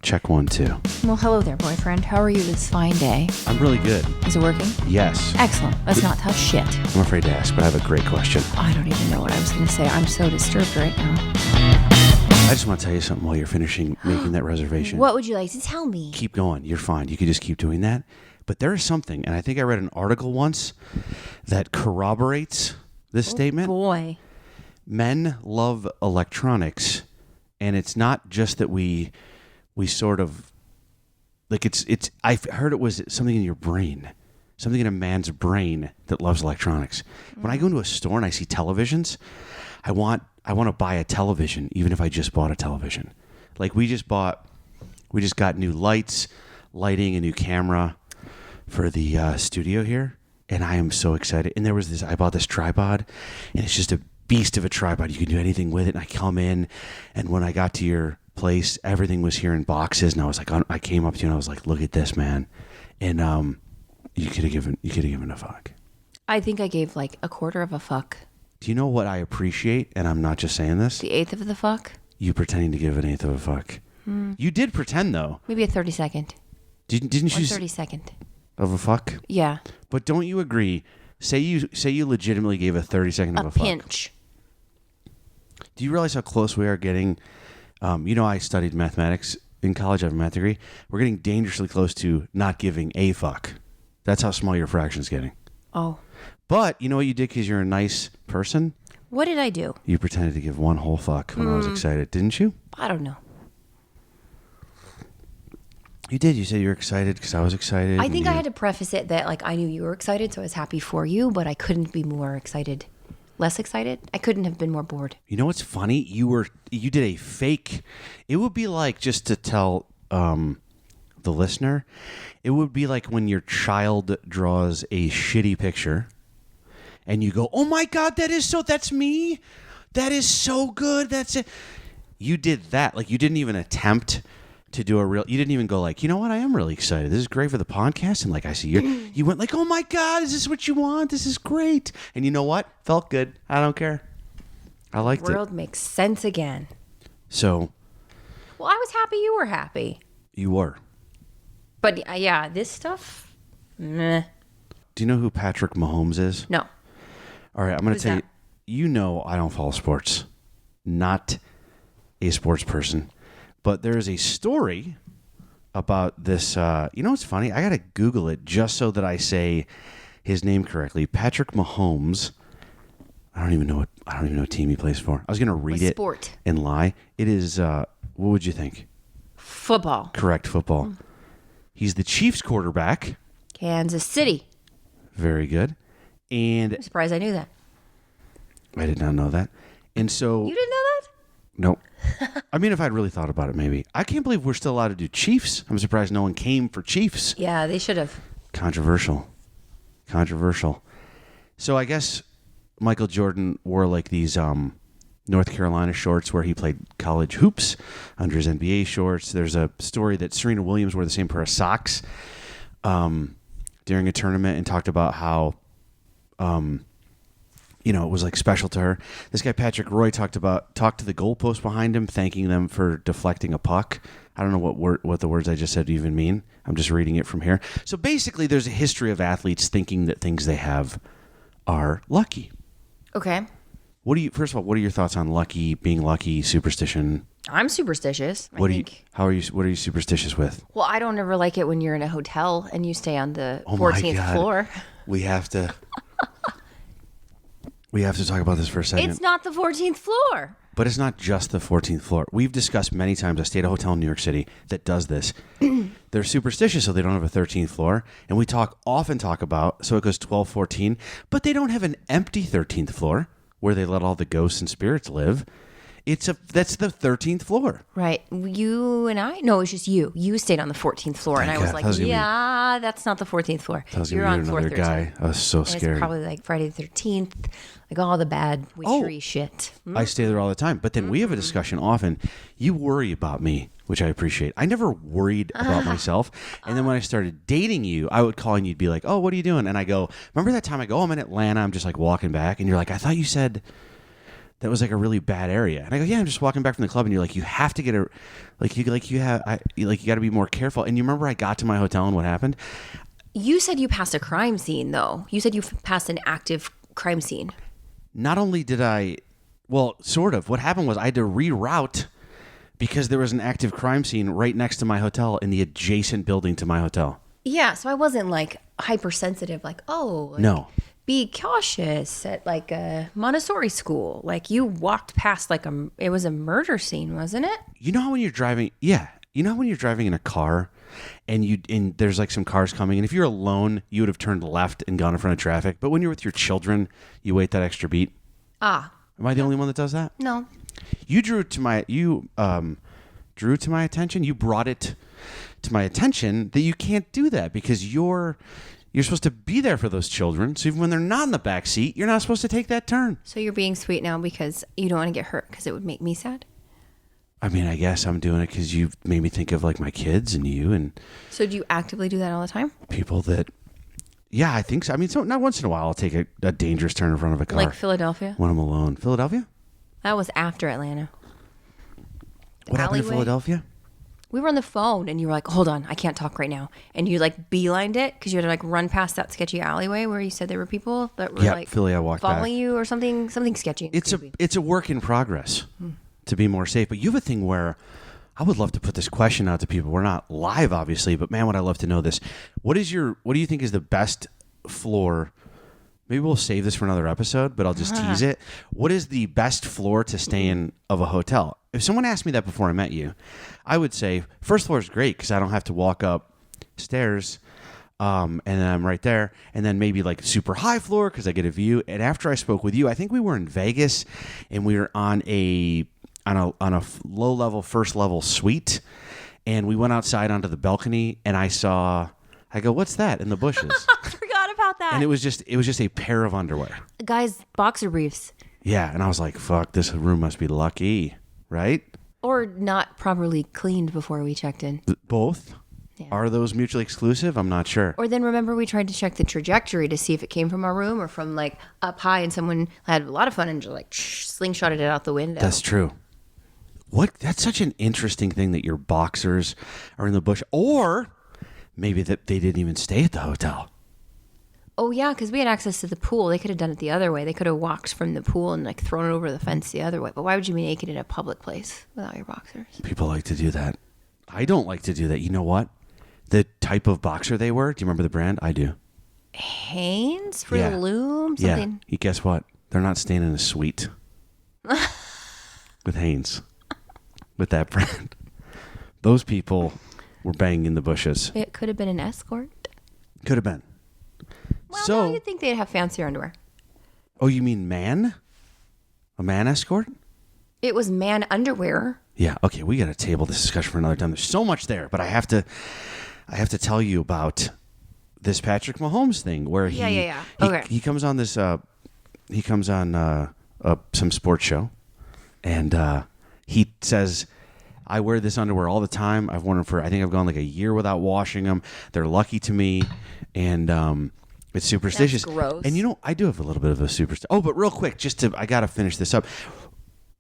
Check 1, 2. Well, hello there, boyfriend. How are you this fine day? I'm really good. Is it working? Yes. Excellent. Let's not touch shit. I'm afraid to ask, but I have a great question. I don't even know what I was going to say. I'm so disturbed right now. I just want to tell you something while you're finishing making that reservation. What would you like to tell me? Keep going. You're fine. You could just keep doing that. But there is something, and I think I read an article once that corroborates this statement. Boy. Men love electronics, and it's not just that we sort of like it's I heard it was something in your brain, something in a man's brain that loves electronics. When I go into a store and I see televisions, I want to buy a television even if I just bought a television. Like we just got new lights, lighting, a new camera for the studio here, and I am so excited. And there was I bought this tripod, and it's just a beast of a tripod. You can do anything with it. And I come in, and when I got to your place, everything was here in boxes, and I was like, I came up to you and I was like, look at this, man. And you could have given a fuck. I think I gave like a quarter of a fuck. Do you know what I appreciate? And I'm not just saying this. The eighth of the fuck? You pretending to give an eighth of a fuck. You did pretend though. Maybe a 30-second. Didn't Or you? 30-second. Of a fuck? Yeah. But don't you agree? Say you legitimately gave a 30-second of a fuck. A pinch. Do you realize how close we are getting? I studied mathematics in college. I have a math degree. We're getting dangerously close to not giving a fuck. That's how small your fraction's getting. Oh. But you know what you did because you're a nice person? What did I do? You pretended to give one whole fuck when I was excited, didn't you? I don't know. You did. You said you were excited because I was excited. I think I had to preface it that like I knew you were excited, so I was happy for you, but I couldn't be more excited. Less excited? I couldn't have been more bored. You know what's funny? You did a fake. It would be like, just to tell the listener, it would be like when your child draws a shitty picture and you go, oh my God, that's me. That is so good. That's it. You did that. Like you didn't even attempt to do you didn't even go like, you know what? I am really excited. This is great for the podcast. And like, I see you went like, oh my God, is this what you want? This is great. And you know what? Felt good. I don't care. I liked it. The world makes sense again. So. Well, I was happy you were happy. You were. But yeah, this stuff, meh. Do you know who Patrick Mahomes is? No. All right, I'm going to tell you. You know I don't follow sports. Not a sports person. But there is a story about this. You know what's funny? I got to Google it just so that I say his name correctly. Patrick Mahomes. I don't even know what team he plays for. I was going to read it sport. And lie. It is, what would you think? Football. Correct, football. He's the Chiefs quarterback. Kansas City. Very good. And I'm surprised I knew that. I did not know that. And so... You didn't know that? Nope. I mean, if I'd really thought about it, maybe. I can't believe we're still allowed to do Chiefs. I'm surprised no one came for Chiefs. Yeah, they should have. Controversial. So I guess Michael Jordan wore like these North Carolina shorts where he played college hoops under his NBA shorts. There's a story that Serena Williams wore the same pair of socks during a tournament and talked about how it was like special to her. This guy, Patrick Roy, talked to the goalpost behind him, thanking them for deflecting a puck. I don't know what the words I just said even mean. I'm just reading it from here. So basically, there's a history of athletes thinking that things they have are lucky. Okay. First of all, what are your thoughts on being lucky, superstition? I'm superstitious. What are you superstitious with? Well, I don't ever like it when you're in a hotel and you stay on the 14th floor. We have to talk about this for a second. It's not the 14th floor. But it's not just the 14th floor. We've discussed many times. I stayed at a hotel in New York City that does this. They're superstitious, so they don't have a 13th floor. And we often talk about, so it goes 12, 14, but they don't have an empty 13th floor where they let all the ghosts and spirits live. That's the 13th floor. Right. You and I? No, it's just you. You stayed on the 14th floor. Thank and I was God. like, that's not the 14th floor. You're on floor 13. Guy. I was so scared. It's probably like Friday the 13th, like all the bad witchery shit. I stay there all the time. But then we have a discussion often. You worry about me, which I appreciate. I never worried about myself. And then when I started dating you, I would call and you'd be like, oh, what are you doing? And I go, remember that time I go, I'm in Atlanta. I'm just like walking back. And you're like, I thought you said that was like a really bad area. And I go, yeah, I'm just walking back from the club. And you're like, you have to get you got to be more careful. And you remember I got to my hotel and what happened? You said you passed a crime scene, though. You said you passed an active crime scene. Not only did well, sort of. What happened was I had to reroute because there was an active crime scene right next to my hotel in the adjacent building to my hotel. Yeah, so I wasn't like hypersensitive, like, oh, like, No. Be cautious at like a Montessori school. Like you walked past like it was a murder scene, wasn't it? You know how when you're driving, you know how when you're driving in a car and there's like some cars coming, and if you're alone, you would have turned left and gone in front of traffic. But when you're with your children, you wait that extra beat. Ah. Am I the only one that does that? No. You drew to my attention. You brought it to my attention that you can't do that because you're supposed to be there for those children. So even when they're not in the back seat, you're not supposed to take that turn. So you're being sweet now because you don't want to get hurt because it would make me sad? I mean, I guess I'm doing it because you made me think of like my kids and you and. So do you actively do that all the time? People that. Yeah, I think so. I mean, so not once in a while I'll take a dangerous turn in front of a car. Like Philadelphia? When I'm alone. Philadelphia? That was after Atlanta. What happened in Philadelphia? We were on the phone and you were like, hold on, I can't talk right now. And you like beelined it because you had to like run past that sketchy alleyway where you said there were people that were like Philly, I walked following back. you or something sketchy. It's a work in progress to be more safe. But you have a thing where I would love to put this question out to people. We're not live, obviously, but man, would I love to know this. What do you think is the best floor? Maybe we'll save this for another episode, but I'll just tease it. What is the best floor to stay in of a hotel? If someone asked me that before I met you, I would say first floor is great because I don't have to walk up stairs and then I'm right there. And then maybe like super high floor because I get a view. And after I spoke with you, I think we were in Vegas and we were on a low level, first level suite. And we went outside onto the balcony and I go, what's that in the bushes? I forgot about that. And it was just a pair of underwear. Guys, boxer briefs. Yeah. And I was like, fuck, this room must be lucky, right? Or not properly cleaned before we checked in. Both? Yeah. Are those mutually exclusive? I'm not sure. Or then remember we tried to check the trajectory to see if it came from our room or from like up high and someone had a lot of fun and just like slingshotted it out the window. That's true. That's such an interesting thing that your boxers are in the bush. Or maybe that they didn't even stay at the hotel. Oh, yeah, because we had access to the pool. They could have done it the other way. They could have walked from the pool and like thrown it over the fence the other way. But why would you be naked in a public place without your boxers? People like to do that. I don't like to do that. You know what? The type of boxer they were. Do you remember the brand? I do. Hanes? Fruit Loom? Something? Yeah. Guess what? They're not staying in a suite with Hanes. With that brand. Those people were banging in the bushes. It could have been an escort. Could have been. Well, no, you'd think they'd have fancier underwear. Oh, you mean man? A man escort? It was man underwear. Yeah. Okay. We got to table this discussion for another time. There's so much there, but I have to tell you about this Patrick Mahomes thing where he comes on this some sports show, and he says, I wear this underwear all the time. I've worn them I think I've gone like a year without washing them. They're lucky to me, and it's superstitious. That's gross. And you know, I do have a little bit of a superstition. Oh, but real quick, I got to finish this up.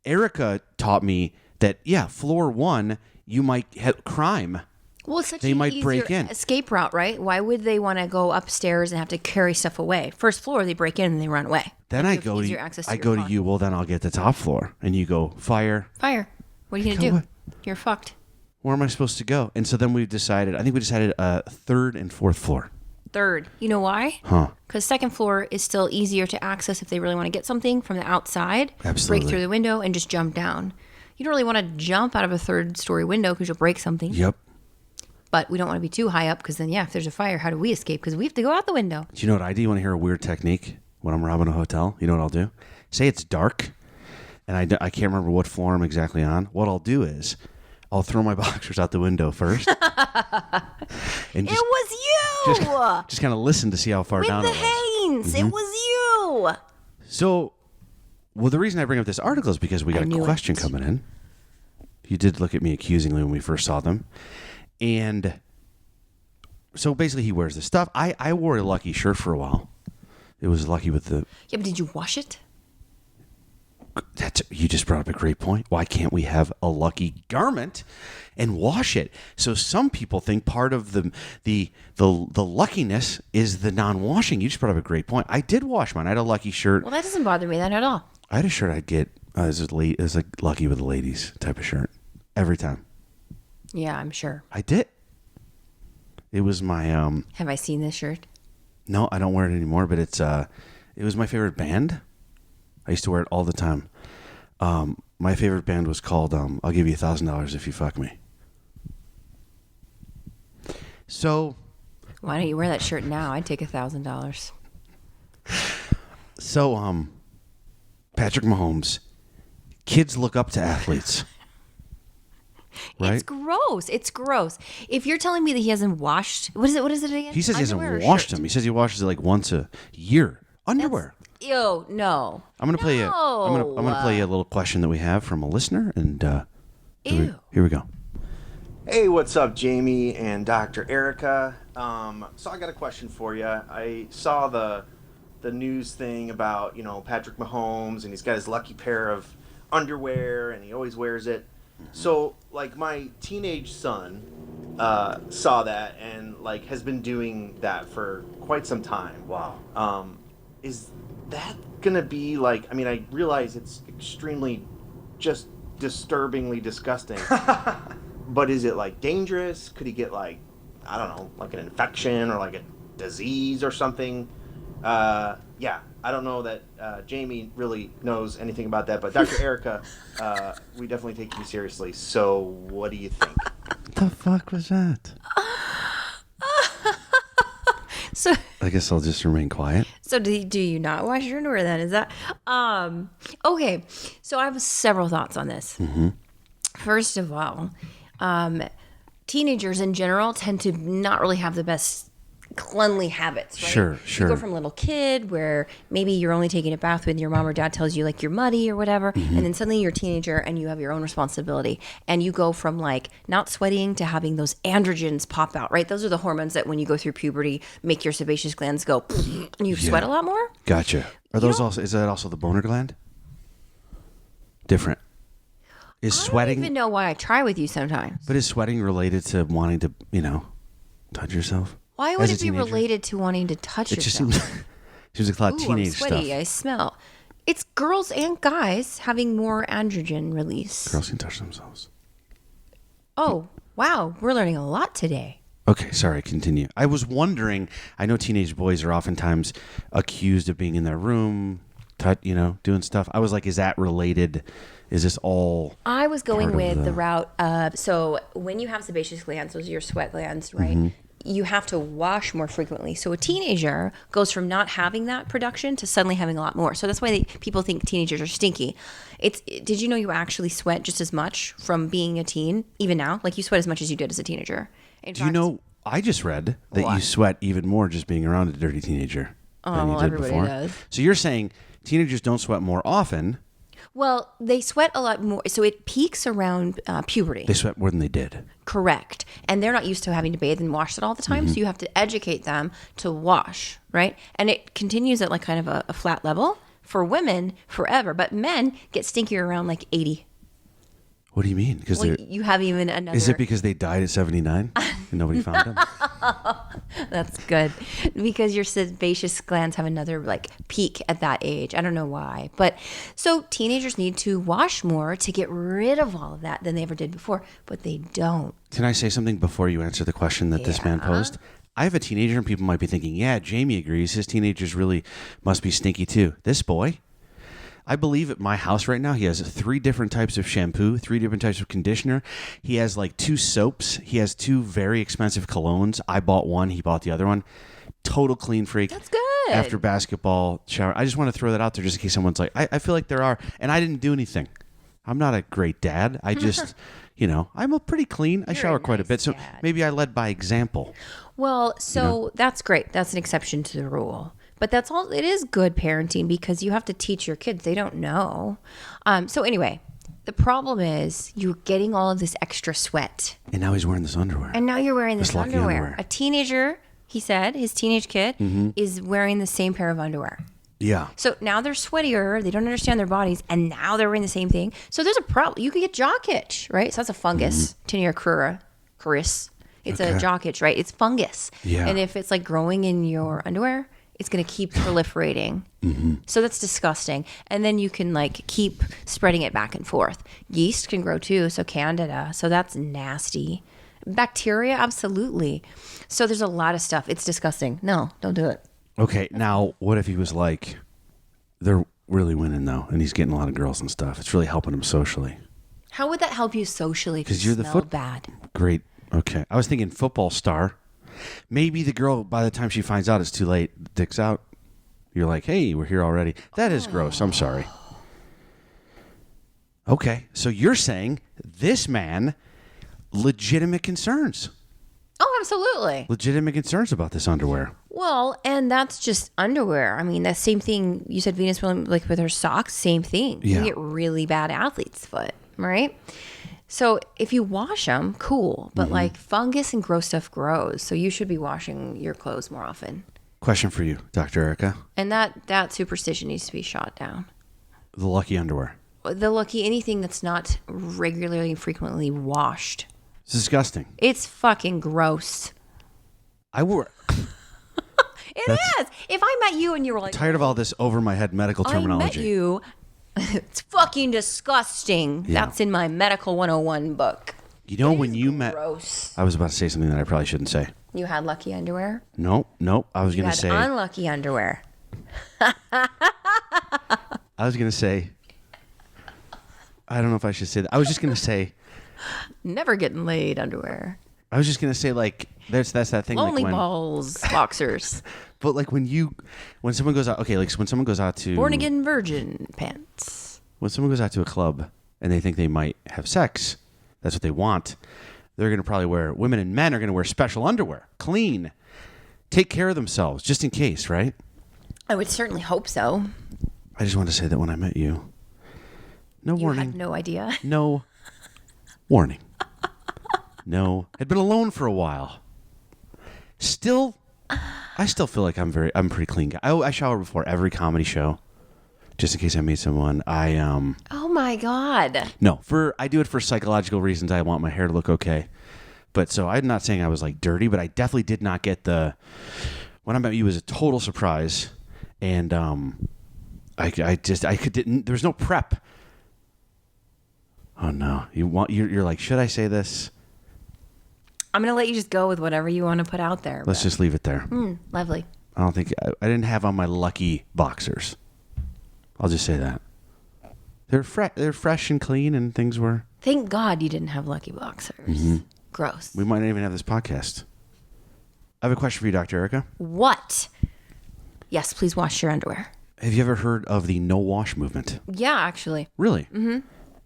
Erika taught me that, floor one, you might have crime. Well, it's such they an might break in. Escape route, right? Why would they want to go upstairs and have to carry stuff away? First floor, they break in and they run away. Then I go to you. Well, then I'll get the top floor, and you go fire. Fire. What are you gonna do? You're fucked. Where am I supposed to go? And so then we decided. I think we decided third and fourth floor. Third. You know why? Huh? Because second floor is still easier to access if they really want to get something from the outside. Absolutely. Break through the window and just jump down. You don't really want to jump out of a third story window because you'll break something. Yep. But we don't want to be too high up because then, if there's a fire, how do we escape? Because we have to go out the window. Do you know what I do? You want to hear a weird technique when I'm robbing a hotel? You know what I'll do? Say it's dark, and I can't remember what floor I'm exactly on. What I'll do is I'll throw my boxers out the window first. And it was you! Just kind of listen to see how far down it was. With the Hanes! Mm-hmm. It was you! So, the reason I bring up this article is because we got a question coming in. You did look at me accusingly when we first saw them. And so basically he wears this stuff. I wore a Lucky shirt for a while. It was Lucky with the... Yeah, but did you wash it? You just brought up a great point. Why can't we have a lucky garment and wash it? So some people think part of the luckiness is the non-washing. You just brought up a great point. I did wash mine. I had a lucky shirt. Well, that doesn't bother me then at all. I had a shirt I'd get as like lucky with the ladies type of shirt every time. Yeah, I'm sure. I did. It was my Have I seen this shirt? No, I don't wear it anymore, but it was my favorite band. I used to wear it all the time. My favorite band was called I'll Give You $1,000 If You Fuck Me. So Why don't you wear that shirt now? I'd take $1,000. So Patrick Mahomes, kids look up to athletes. Right? It's gross. It's gross. If you're telling me that he hasn't washed, what is it again? He says he Underwear hasn't or washed shirt? them. He says he washes it like once a year. Underwear. Ew, no. I'm gonna play I'm gonna play you a little question that we have from a listener, and Ew. here we go. Hey, what's up, Jamie and Dr. Erika? So I got a question for you. I saw the news thing about, Patrick Mahomes, and he's got his lucky pair of underwear, and he always wears it. So, like, my teenage son saw that and, like, has been doing that for quite some time. Wow. Is that gonna be, like, I mean, I realize it's extremely just disturbingly disgusting. But is it, like, dangerous? Could he get, like, I don't know, like an infection or, like, a disease or something? Yeah, I don't know that Jamie really knows anything about that. But Dr. Erika, we definitely take you seriously. So what do you think? What the fuck was that? So I guess I'll just remain quiet. So do you not wash your underwear then? Is that okay? So I have several thoughts on this. Mm-hmm. First of all, teenagers in general tend to not really have the best cleanly habits, right? Sure. You go from little kid where maybe you're only taking a bath when your mom or dad tells you like you're muddy or whatever, and then suddenly you're a teenager and you have your own responsibility, and you go from like not sweating to having those androgens pop out, right? Those are the hormones that when you go through puberty make your sebaceous glands go and you sweat a lot more. Gotcha. Are those also? Is that also the boner gland? Different. Is I sweating? don't even know why I try with you sometimes. But is sweating related to wanting to, touch yourself? Why would As a it be teenager? related to wanting to touch It just yourself? seems like a lot of Ooh, teenage I'm sweaty. stuff. I smell. It's girls and guys having more androgen release. Girls can touch themselves. Oh, wow. We're learning a lot today. Okay, sorry, continue. I was wondering, I know teenage boys are oftentimes accused of being in their room, doing stuff. I was like, is that related? Is this all I was going part of with the the route of, so when you have sebaceous glands, those are your sweat glands, right? You have to wash more frequently. So a teenager goes from not having that production to suddenly having a lot more. So that's why people think teenagers are stinky. Did you know you actually sweat just as much from being a teen, even now? Like you sweat as much as you did as a teenager. In Do you fact, know, I just read that you What? sweat even more just being around a dirty teenager than you well, did everybody before. does. So you're saying teenagers don't sweat more often, Well, they sweat a lot more. So it peaks around puberty. they sweat more than they did. Correct. And they're not used to having to bathe and wash it all the time. So you have to educate them to wash, right? And it continues at like kind of a flat level for women forever. But men get stinkier around like 80. What do you mean? Because Well, you have even another. is it because they died at 79 and nobody found them? That's good. Because your sebaceous glands have another like peak at that age. I don't know why. But so teenagers need to wash more to get rid of all of that than they ever did before. But they don't. Can I say something before you answer the question that this man posed? I have a teenager and people might be thinking, yeah, Jamie agrees. His teenagers really must be stinky too. This boy, I believe at my house right now, he has 3 different types of shampoo, 3 different types of conditioner. He has like 2 soaps. He has 2 very expensive colognes. I bought one. He bought the other one. Total clean freak. That's good. After basketball shower. I just want to throw that out there just in case someone's like, I feel like there are. And I didn't do anything. I'm not a great dad. I just, I'm a pretty clean. I You're a shower quite a nice bit. So dad. maybe I led by example. Well, so that's great. That's an exception to the rule. But that's all. It is good parenting because you have to teach your kids. They don't know. So anyway, the problem is you're getting all of this extra sweat. And now he's wearing this underwear. And now you're wearing this lucky underwear. underwear. A teenager, he said, his teenage kid is wearing the same pair of underwear. Yeah. So now they're sweatier. They don't understand their bodies, and now they're wearing the same thing. So there's a problem. You can get jock itch, right? So that's a fungus, Tinea cruris. It's a jock itch, right? It's fungus. Yeah. And if it's like growing in your underwear, it's going to keep proliferating. So that's disgusting. And then you can like keep spreading it back and forth. Yeast can grow too, so candida. So that's nasty. Bacteria, absolutely. So there's a lot of stuff. It's disgusting. No, don't do it. Okay, now what if he was like, they're really winning though, and he's getting a lot of girls and stuff. It's really helping him socially. How would that help you socially? Because you're the bad. Great. Okay, I was thinking football star. Maybe the girl, by the time she finds out, it's too late. Dick's out. You're like, hey, we're here already. That is gross. I'm sorry. Okay, so you're saying this man, legitimate concerns. Oh, absolutely. Legitimate concerns about this underwear. Well, and that's just underwear. I mean, that same thing you said Venus Williams, like with her socks, same thing. Yeah. You get really bad athlete's foot, right? So if you wash them, cool. But like fungus and gross stuff grows. So you should be washing your clothes more often. Question for you, Dr. Erika. And that superstition needs to be shot down. The lucky underwear. The lucky, anything that's not regularly and frequently washed. It's disgusting. It's fucking gross. I wore... It is. If I met you and you were like... Tired of all this over my head medical terminology. I met you. It's fucking disgusting. Yeah. That's in my medical 101 book. You know, when you met... Gross. I was about to say something that I probably shouldn't say. You had lucky underwear? Nope. I was You going had to say... unlucky underwear. I was going to say... I don't know if I should say that. I was just going to say... Never getting laid underwear. I was just going to say, like, that's that thing Lonely like when... balls boxers. But, like, when someone goes out... Okay, like, when someone goes out to... Born again virgin pants. When someone goes out to a club and they think they might have sex, that's what they want, they're going to probably wear... Women and men are going to wear special underwear. Clean. Take care of themselves, just in case, right? I would certainly hope so. I just wanted to say that when I met you... No You warning. had no idea. No warning. No. Had been alone for a while. I still feel like I'm a pretty clean guy. I shower before every comedy show, just in case I meet someone. Oh my God. No, I do it for psychological reasons. I want my hair to look okay. But so I'm not saying I was like dirty, but I definitely did not get when I met you, it was a total surprise. And there was no prep. Oh no. You're like, should I say this? I'm going to let you just go with whatever you want to put out there. Let's just leave it there. Lovely. I don't think I didn't have on my lucky boxers. I'll just say that. They're fresh and clean, and things were... Thank God you didn't have lucky boxers. Gross. We might not even have this podcast. I have a question for you, Dr. Erika. What? Yes, please wash your underwear. Have you ever heard of the no wash movement? Yeah, actually. Really? Mm-hmm.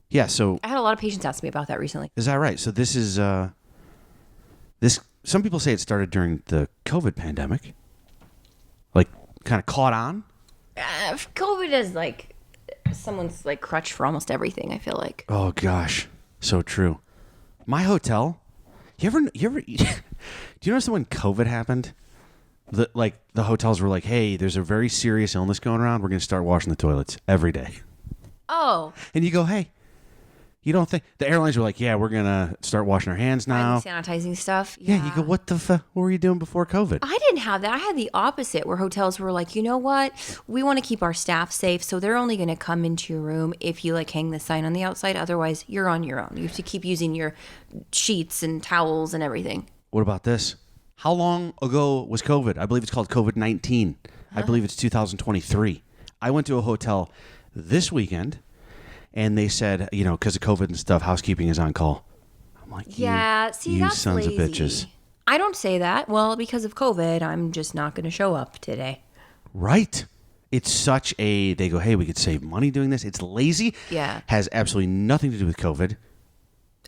Yeah, so... I had a lot of patients ask me about that recently. Is that right? So this is... Some people say it started during the COVID pandemic. Like, kind of caught on? COVID is like someone's like crutch for almost everything, I feel like. Oh, gosh. So true. My hotel... You ever do you notice that when COVID happened, the hotels were like, hey, there's a very serious illness going around. We're going to start washing the toilets every day. Oh. And you go, hey, you don't think... The airlines were like, yeah, we're going to start washing our hands now. Sanitizing stuff. Yeah, you go, what the fuck? What were you doing before COVID? I didn't have that. I had the opposite, where hotels were like, you know what? We want to keep our staff safe, so they're only going to come into your room if you like hang the sign on the outside. Otherwise, you're on your own. You have to keep using your sheets and towels and everything. What about this? How long ago was COVID? I believe it's called COVID-19. I believe it's 2023. I went to a hotel this weekend, and they said, because of COVID and stuff, housekeeping is on call. I'm like, yeah, see, that's sons lazy. of bitches. I don't say that. Well, because of COVID, I'm just not going to show up today. Right. It's such they go, hey, we could save money doing this. It's lazy. Yeah. Has absolutely nothing to do with COVID.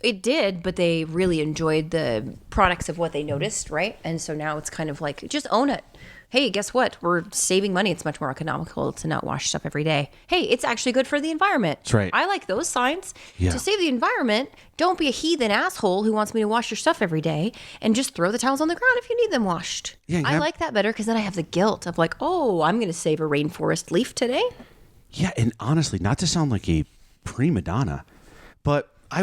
It did, but they really enjoyed the products of what they noticed, right? And so now it's kind of like, just own it. Hey, guess what? We're saving money. It's much more economical to not wash stuff every day. Hey, it's actually good for the environment. That's right. I like those signs. Yeah. To save the environment, don't be a heathen asshole who wants me to wash your stuff every day and just throw the towels on the ground if you need them washed. Yeah, I like that better because then I have the guilt of like, oh, I'm going to save a rainforest leaf today. Yeah, and honestly, not to sound like a prima donna, but I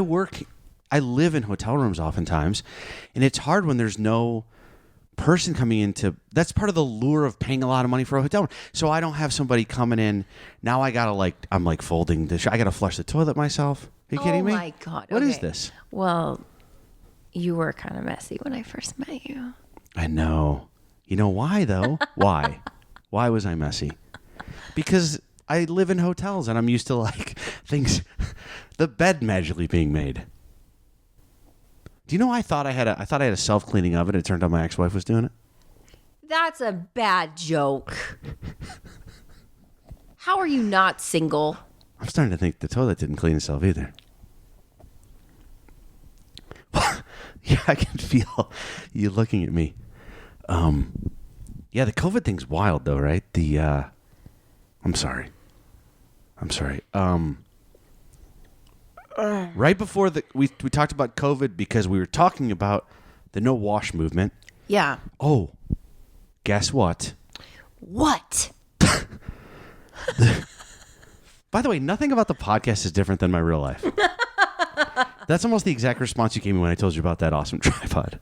live in hotel rooms oftentimes, and it's hard when there's no person coming into. That's part of the lure of paying a lot of money for a hotel room. So I don't have somebody coming in. Now I gotta I'm folding the. I gotta flush the toilet myself. Are you kidding me? Oh my God. What is Okay. this? Well, you were kind of messy when I first met you. I know. You know why though? Why? Why was I messy? Because I live in hotels and I'm used to things, the bed magically being made. Do you know I thought I had a self-cleaning oven. It turned out my ex-wife was doing it. That's a bad joke. How are you not single? I'm starting to think the toilet didn't clean itself either. Yeah, I can feel you looking at me. Yeah, the COVID thing's wild though, right? I'm sorry. Right before we talked about COVID because we were talking about the no wash movement. Yeah. Oh, guess what? What? By the way, nothing about the podcast is different than my real life. That's almost the exact response you gave me when I told you about that awesome tripod.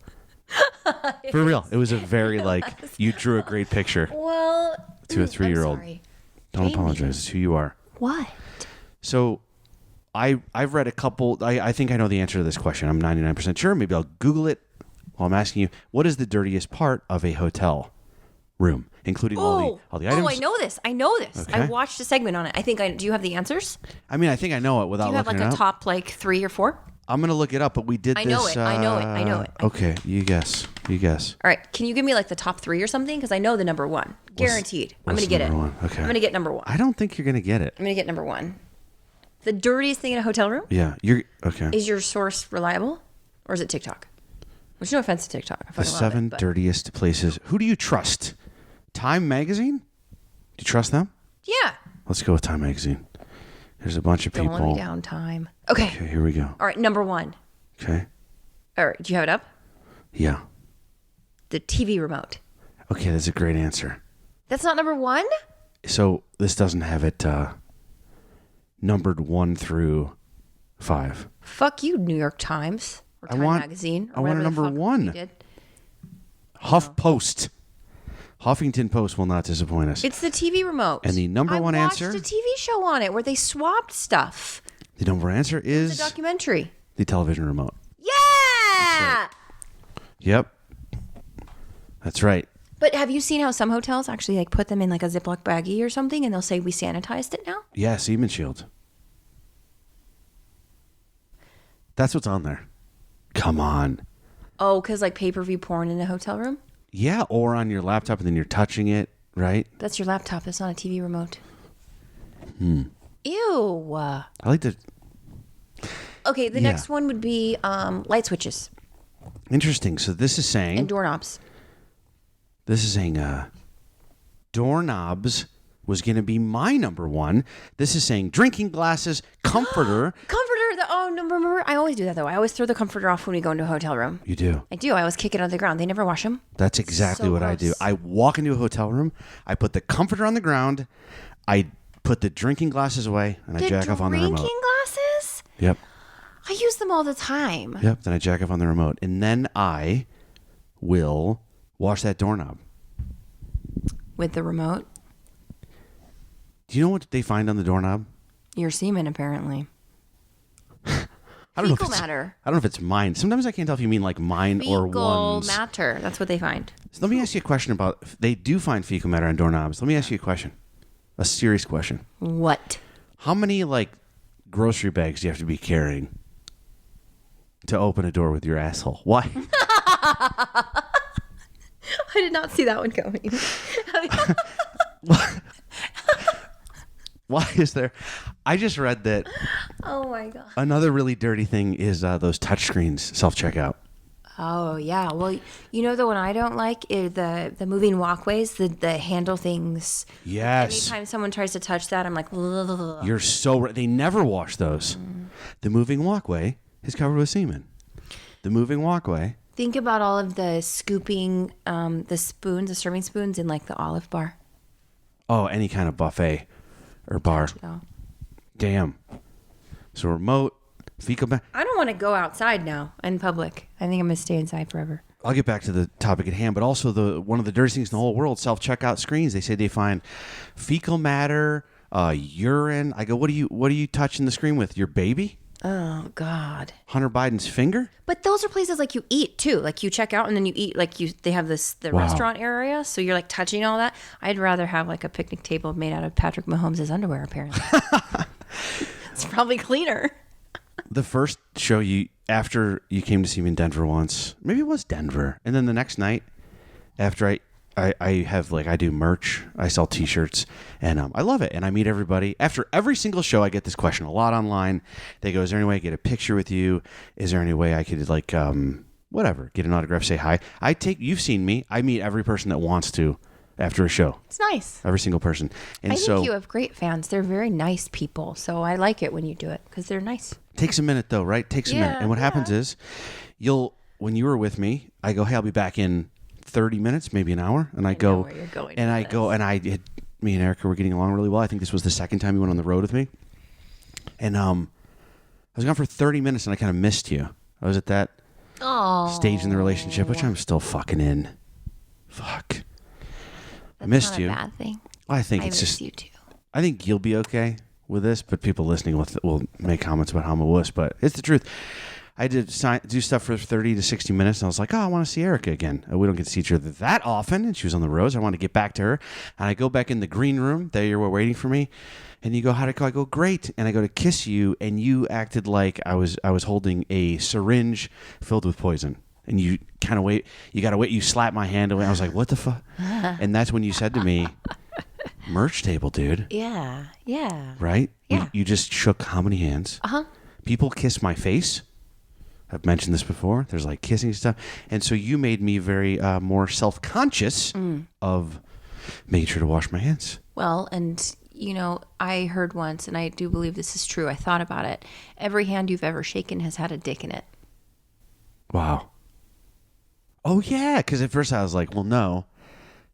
For real. It was a very you drew a great picture Well, to a 3-year-old. I'm sorry. Don't Jamie. apologize. It's who you are. What? So I've read a couple. I think I know the answer to this question. I'm 99% sure. Maybe I'll Google it while I'm asking you. What is the dirtiest part of a hotel room, including all the items? Oh, I know this. Okay. I watched a segment on it. I think do you have the answers? I mean, I think I know it without Do you have looking like it a up. top 3 or 4? I'm going to look it up, but we did I this. know it. I know it. Okay, you guess. All right. Can you give me the top 3 or something? Because I know the number 1. Guaranteed. I'm going to get it. Number one? Okay. I'm going to get number 1. I don't think you're going to get it. I'm going to get number 1. The dirtiest thing in a hotel room? Yeah, you're okay. Is your source reliable? Or is it TikTok? Which, no offense to TikTok. I The fucking love 7 it, but- dirtiest places. Who do you trust? Time Magazine? Do you trust them? Yeah. Let's go with Time Magazine. There's a bunch of Don't people. let me down, time. Okay. Okay, here we go. All right. Number 1. Okay. All right. Do you have it up? Yeah. The TV remote. Okay, that's a great answer. That's not number 1? So this doesn't have it numbered 1 through 5. Fuck you, New York Times. Or Time Magazine. I want a number 1. HuffPost. Huffington Post will not disappoint us. It's the TV remote. And the number 1 answer? I watched a TV show on it where they swapped stuff. The number answer It's is a documentary. the television remote. Yeah! Yep. That's right. But have you seen how some hotels actually put them in a Ziploc baggie or something and they'll say we sanitized it now? Yeah, Seaman Shield. That's what's on there. Come on. Oh, because pay-per-view porn in a hotel room? Yeah, or on your laptop and then you're touching it, right? That's your laptop. That's not a TV remote. Ew. I like to... Okay, the next one would be light switches Interesting. So this is saying... and doorknobs. This is saying doorknobs was going to be my number 1. This is saying drinking glasses, comforter. Remember, I always do that though. I always throw the comforter off when we go into a hotel room. You do. I do. I always kick it on the ground. They never wash them. That's exactly So what I do. gross. I walk into a hotel room, I put the comforter on the ground, I put the drinking glasses away, and I jack off on the remote. Drinking glasses? Yep. I use them all the time. Yep. Then I jack off on the remote. And then I will wash that doorknob. With the remote? Do you know what they find on the doorknob? Your semen, apparently. I don't know if Fecal it's matter. I don't know if it's mine. Sometimes I can't tell if you mean mine or Fecal one's. matter. That's what they find. So let me ask you a question about. They do find fecal matter on doorknobs. Let me ask you a question. A serious question. What? How many grocery bags do you have to be carrying to open a door with your asshole? Why? I did not see that one coming. Why is there? I just read that Oh my god. another really dirty thing is those touchscreens self-checkout. Oh yeah. Well, you know the one I don't like is the moving walkways, the handle things. Yes. Anytime someone tries to touch that, I'm like, ugh. You're so right. They never wash those. The moving walkway is covered with semen. The moving walkway. Think about all of the scooping, the spoons, the serving spoons in like the Olive Bar. Oh, any kind of buffet or bar. Oh. Damn. So remote, fecal matter. I don't want to go outside now in public. I think I'm gonna stay inside forever. I'll get back to the topic at hand, but also one of the dirtiest things in the whole world, self-checkout screens. They say they find fecal matter, urine. I go, what are you touching the screen with? Your baby? Oh God. Hunter Biden's finger? But those are places like you eat too. Like you check out and then you eat. Like they have the Wow. restaurant area, so you're like touching all that. I'd rather have like a picnic table made out of Patrick Mahomes' underwear. Apparently, it's probably cleaner. The first show after you came to see me in Denver once, maybe it was Denver, and then the next night after I have I do merch, I sell T-shirts, and I love it, and I meet everybody. After every single show, I get this question a lot online. They go, "Is there any way I get a picture with you? Is there any way I could whatever, get an autograph, say hi?" You've seen me. I meet every person that wants to after a show. It's nice. Every single person, and I so think you have great fans. They're very nice people, so I like it when you do it because they're nice. takes a minute though, right? Takes a minute, and what happens is, when you were with me, I go, "Hey, I'll be back in 30 minutes, maybe an hour," and I know go, where you're going and with this. me and Erika were getting along really well. I think this was the second time you went on the road with me, and I was gone for 30 minutes, and I kind of missed you. I was at that stage in the relationship, which I'm still fucking in. Fuck, I missed not you. A bad thing. I think I it's miss just. you too. I think you'll be okay with this, but people listening will make comments about how I'm a wuss. But it's the truth. I did do stuff for 30 to 60 minutes, and I was like, oh, I want to see Erika again. We don't get to see each other that often, and she was on the road, so I want to get back to her. And I go back in the green room. There you were waiting for me. And you go, how'd it go? I go, great. And I go to kiss you, and you acted like I was holding a syringe filled with poison. And you kind of wait. You got to wait. You slap my hand away. I was like, what the fuck? And that's when you said to me, merch table, dude. Yeah. Yeah. Right? Yeah. You just shook how many hands? Uh huh. People kiss my face. I've mentioned this before. There's like kissing stuff. And so you made me very more self-conscious of making sure to wash my hands. Well, and I heard once, and I do believe this is true. I thought about it. Every hand you've ever shaken has had a dick in it. Wow. Oh, yeah. Because at first I was like, well, no.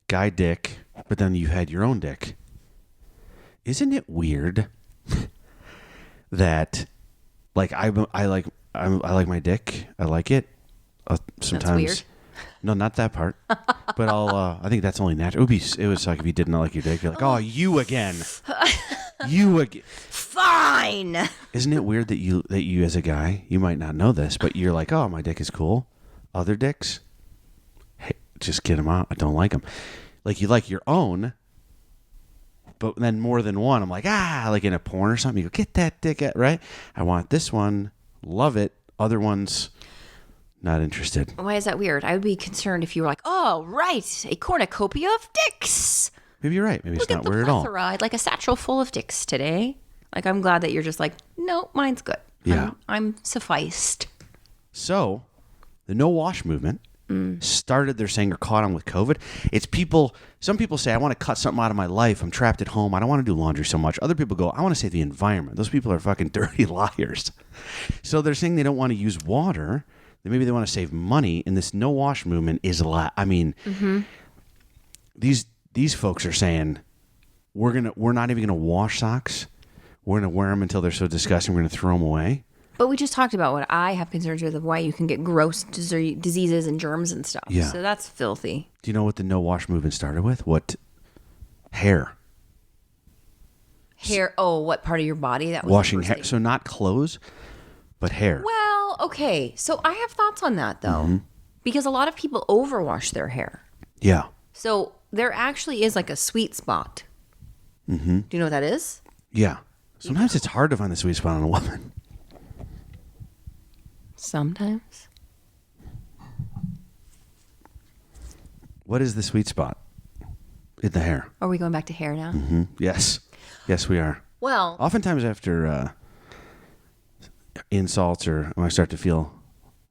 Guy dick. But then you had your own dick. Isn't it weird that I like my dick. I like it. Sometimes. That's weird. No, not that part. But I think that's only natural. It would suck if you did not like your dick. You're like, oh, you again. You again. Fine. Isn't it weird that you as a guy, you might not know this, but you're like, oh, my dick is cool. Other dicks, hey, just get them out. I don't like them. Like you like your own, but then more than one. I'm like, like in a porn or something. You go, get that dick out, right? I want this one. Love it. Other ones, not interested. Why is that weird? I would be concerned if you were like, oh, right, a cornucopia of dicks. Maybe you're right. Maybe Look it's not at the weird at all. plethora. I'd like a satchel full of dicks today. Like, I'm glad that you're just like, no, mine's good. Yeah. I'm sufficed. So, the no wash movement started. They're saying, are caught on with COVID. It's people. Some people say, I want to cut something out of my life. I'm trapped at home. I don't want to do laundry so much. Other people go, I want to save the environment. Those people are fucking dirty liars. So they're saying they don't want to use water. Maybe they want to save money. And this no wash movement is a lot. I mean, these folks are saying we're not even gonna wash socks. We're gonna wear them until they're so disgusting. We're gonna throw them away. But we just talked about what I have concerns with of why you can get gross diseases and germs and stuff. Yeah. So that's filthy. Do you know what the no wash movement started with? What? Hair. Hair. Oh, what part of your body that was Washing the first hair. thing? So not clothes, but hair. Well, okay. So I have thoughts on that though, because a lot of people overwash their hair. Yeah. So there actually is like a sweet spot. Mm-hmm. Do you know what that is? Yeah. Sometimes it's hard to find the sweet spot on a woman. Sometimes. What is the sweet spot in the hair? Are we going back to hair now? Yes. Yes, we are. Well, Oftentimes after insults or when I start to feel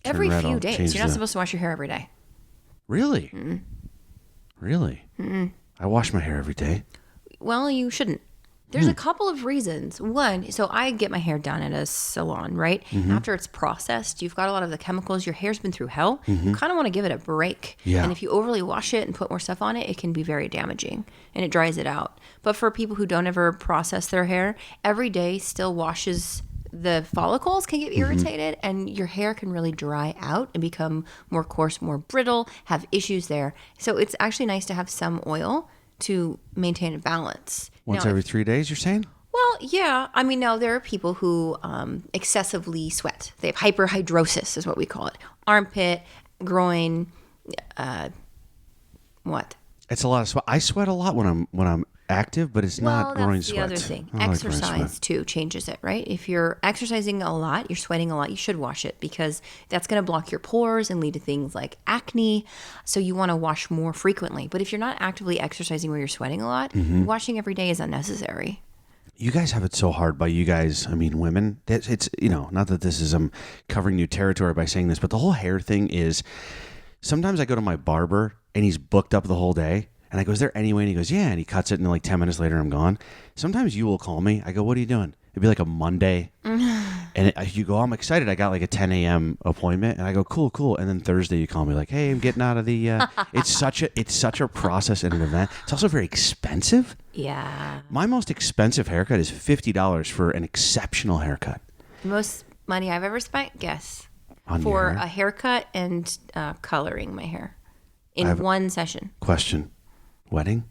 turn every red, few I'll days. change You're not the- supposed to wash your hair every day. Really? Really? I wash my hair every day. Well, you shouldn't. There's a couple of reasons. One, so I get my hair done at a salon, right? After it's processed, you've got a lot of the chemicals. Your hair's been through hell. You kind of want to give it a break. Yeah. And if you overly wash it and put more stuff on it, it can be very damaging and it dries it out. But for people who don't ever process their hair, every day still washes the follicles can get irritated and your hair can really dry out and become more coarse, more brittle, have issues there. So it's actually nice to have some oil to maintain a balance. Once Now, every 3 days, you're saying? well, yeah. I mean, now there are people who excessively sweat. They have hyperhidrosis, is what we call it. Armpit, groin, what? It's a lot of sweat. I sweat a lot when I'm active, but it's not groin that's the sweat. other thing. I don't like groin Exercise sweat. too changes it, right? If you're exercising a lot, you're sweating a lot, you should wash it because that's going to block your pores and lead to things like acne. So you want to wash more frequently. But if you're not actively exercising where you're sweating a lot, washing every day is unnecessary. You guys have it so hard by you guys, I mean, women. It's, not that this is covering new territory by saying this, but the whole hair thing is sometimes I go to my barber and he's booked up the whole day. And I go, is there any way? And he goes, yeah. And he cuts it and like 10 minutes later, I'm gone. Sometimes you will call me. I go, what are you doing? It'd be like a Monday. And you go, I'm excited. I got like a 10 a.m. appointment. And I go, cool. And then Thursday you call me like, hey, I'm getting out of the, it's such a process and an event. It's also very expensive. Yeah. My most expensive haircut is $50 for an exceptional haircut. The most money I've ever spent, guess, On your for hair? a haircut and coloring my hair in one session. Question. Wedding?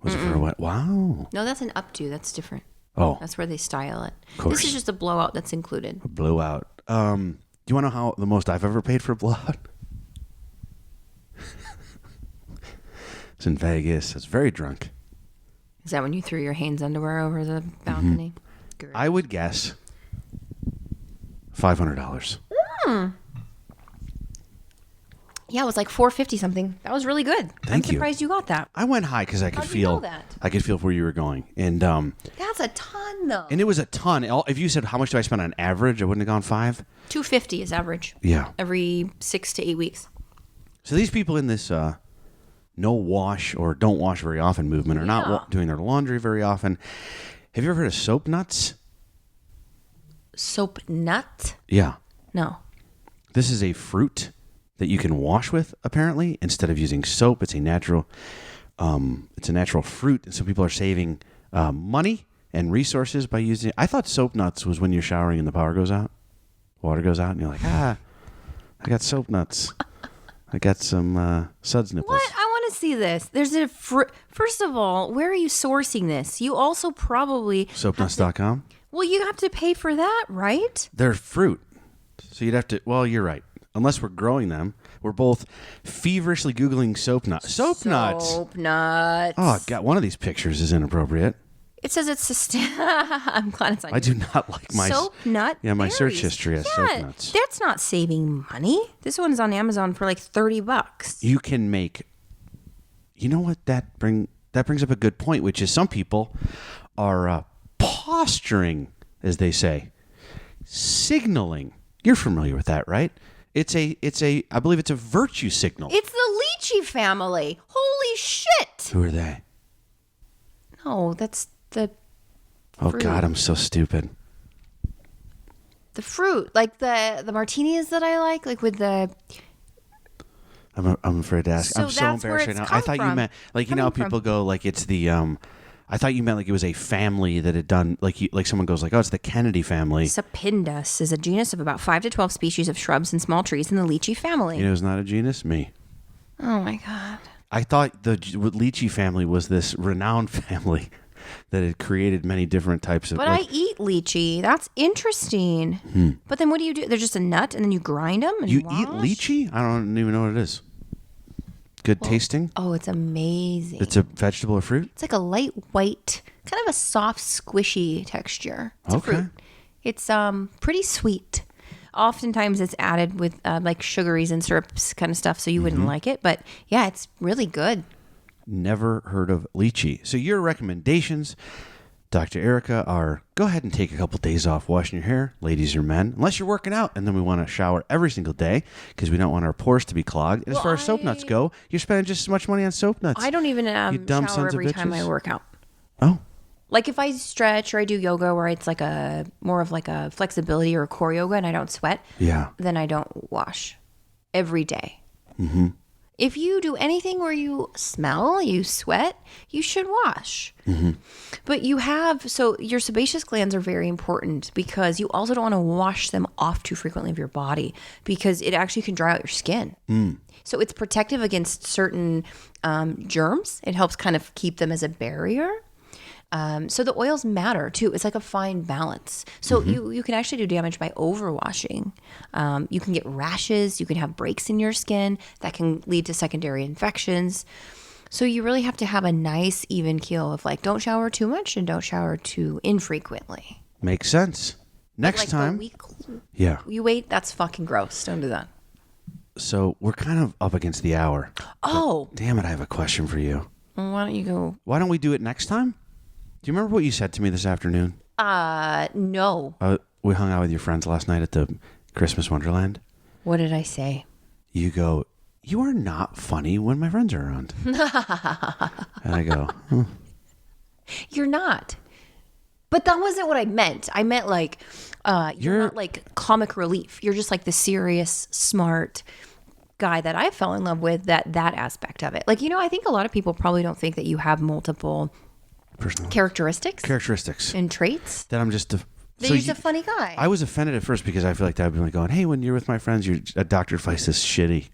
Was it for a wedding? Wow. No, that's an updo. That's different. Oh, That's where they style it. course. This is just a blowout that's included. a blowout. Do you want to know how the most I've ever paid for a blowout? It's in Vegas. It's very drunk. Is that when you threw your Hanes underwear over the balcony? Good. I would guess $500. Yeah, it was like $450 something. That was really good. Thank you. I'm surprised you got that. I went high because I could How'd you know feel that? I could feel where you were going, and That's a ton though. it was a ton. If you said how much do I spend on average, I wouldn't have gone $5. $250 is average. Yeah. Every 6 to 8 weeks. So these people in this no wash or don't wash very often movement are not Yeah. doing their laundry very often. Have you ever heard of soap nuts? Soap nut? Yeah. No. This is a fruit that you can wash with, apparently, instead of using soap. It's a natural fruit, and so people are saving money and resources by using it. I thought soap nuts was when you're showering and the power goes out, water goes out, and you're like, I got soap nuts. I got some suds nipples. What? I want to see this. There's a first of all, where are you sourcing this? You also probably Soapnuts.com. Well, you have to pay for that, right? They're fruit, so you'd have to. Well, you're right. Unless we're growing them, we're both feverishly googling soap nuts. Soap nuts. Soap nuts. Oh God, one of these pictures is inappropriate. It says it's I'm glad it's on. I do not like my soap nut. Yeah, my search berries. history has Yeah, soap nuts. That's not saving money. This one's on Amazon for like $30. You can make. You know what that brings up a good point, which is some people are posturing, as they say, signaling. You're familiar with that, right? It's a I believe it's a virtue signal. It's the lychee family. Holy shit! Who are they? No, that's the Oh fruit. God, I'm so stupid. The fruit, like the martinis that I like with the. I'm afraid to ask. So I'm so that's where embarrassed right it's now. I come thought you from. meant like you know how Coming from. people go like it's the I thought you meant like it was a family that had done like someone goes like, oh, it's the Kennedy family. Sapindus is a genus of about 5 to 12 species of shrubs and small trees in the lychee family. You know, it's not a genus. Me. Oh my god. I thought the lychee family was this renowned family that had created many different types of. But I eat lychee. That's interesting. But then what do you do? They're just a nut, and then you grind them. And you wash? eat lychee? I don't even know what it is. Good tasting. Oh, it's amazing. It's a vegetable or fruit. It's like a light white, kind of a soft, squishy texture. It's a Okay. fruit. It's pretty sweet. Oftentimes it's added with like sugaries and syrups kind of stuff, so you wouldn't like it. But yeah, it's really good. Never heard of lychee. So your recommendations, Dr. Erika are go ahead and take a couple days off washing your hair, ladies or men, unless you're working out. And then we want to shower every single day because we don't want our pores to be clogged. And as far as soap nuts go, you're spending just as much money on soap nuts. I don't even You dumb shower sons of every time I bitches. work out. Oh, Like if I stretch or I do yoga where it's like more of like a flexibility or core yoga and I don't sweat, yeah. then I don't wash every day. Mm-hmm. If you do anything where you smell, you sweat, you should wash. Mm-hmm. But so your sebaceous glands are very important because you also don't want to wash them off too frequently of your body because it actually can dry out your skin. So it's protective against certain germs. It helps kind of keep them as a barrier. So the oils matter too. It's like a fine balance. So you can actually do damage by overwashing. You can get rashes. You can have breaks in your skin that can lead to secondary infections. So you really have to have a nice even keel of like, don't shower too much and don't shower too infrequently. Makes sense. Next Like time. the week Yeah. you wait, that's fucking gross. Don't do that. So we're kind of up against the hour. Oh, Damn it, I have a question for you. why don't you go? Why don't we do it next time? Do you remember what you said to me this afternoon? No. We hung out with your friends last night at the Christmas Wonderland. What did I say? You go, you are not funny when my friends are around. And I go, You're not. But that wasn't what I meant. I meant like you're not like comic relief. You're just like the serious, smart guy that I fell in love with. That aspect of it. Like, I think a lot of people probably don't think that you have multiple personal characteristics and traits. that I'm just That you're just a funny guy. I was offended at first because I feel like that would be like going, hey, when you're with my friends, you're a doctor advice is shitty.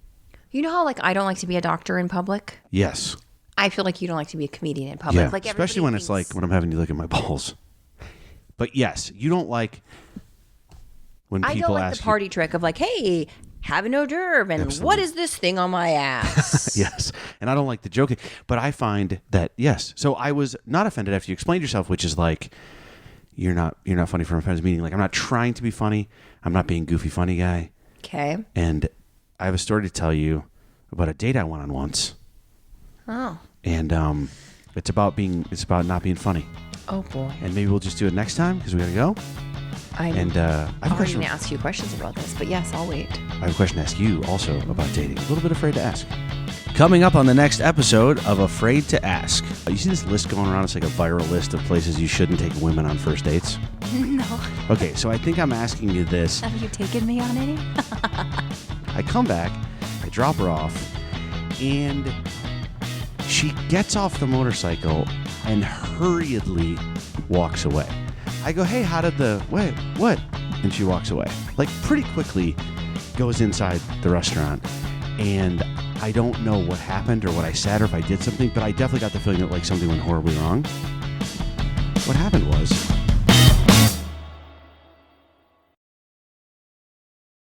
You know how like I don't like to be a doctor in public? Yes. I feel like you don't like to be a comedian in public. Yeah. Like Especially when everybody it's like when I'm having you look at my balls. But yes, you don't like when I people don't like ask the party trick of like, hey, have an hors d'oeuvre and Absolutely. what is this thing on my ass? Yes. And I don't like the joking. But I find that, yes. So I was not offended after you explained yourself, which is like, you're not funny for my friends, meaning like I'm not trying to be funny. I'm not being goofy funny guy. Okay. And I have a story to tell you about a date I went on once. Oh. And it's about not being funny. Oh boy. And maybe we'll just do it next time because we gotta go. I have a I'm already question. going to ask you questions about this, but yes, I'll wait. I have a question to ask you also about dating. A little bit afraid to ask. Coming up on the next episode of Afraid to Ask. You see this list going around? It's like a viral list of places you shouldn't take women on first dates. No. Okay, so I think I'm asking you this. Have you taken me on any? I come back, I drop her off, and she gets off the motorcycle and hurriedly walks away. I go, hey, how did what? And she walks away. Like pretty quickly goes inside the restaurant. And I don't know what happened or what I said or if I did something, but I definitely got the feeling that like something went horribly wrong. What happened was